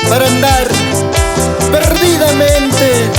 para andar perdidamente.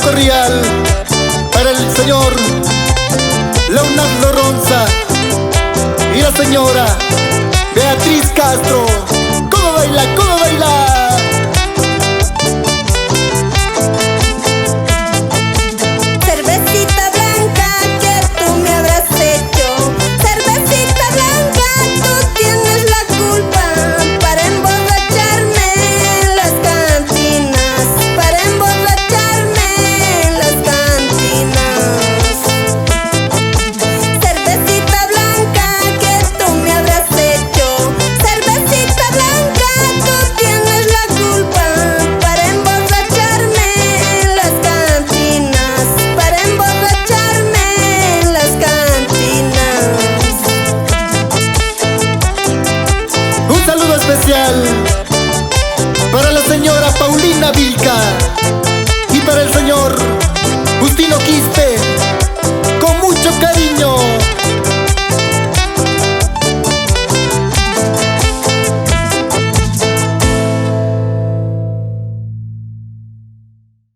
Cordial para el señor Leonardo Ronza y la señora Beatriz Castro. ¿Cómo baila? ¿Cómo baila? Cervecita blanca que tú me habrás hecho. Cervecita blanca, tú tienes la culpa para emborracharme en las cantinas, para emborracharme en las cantinas. Cervecita blanca que tú me habrás hecho. Cervecita blanca, tú tienes la culpa para emborracharme en las cantinas, para emborracharme en las cantinas. Un saludo especial para la señora Paulina Vilca y para el señor Justino Quispe, con mucho cariño.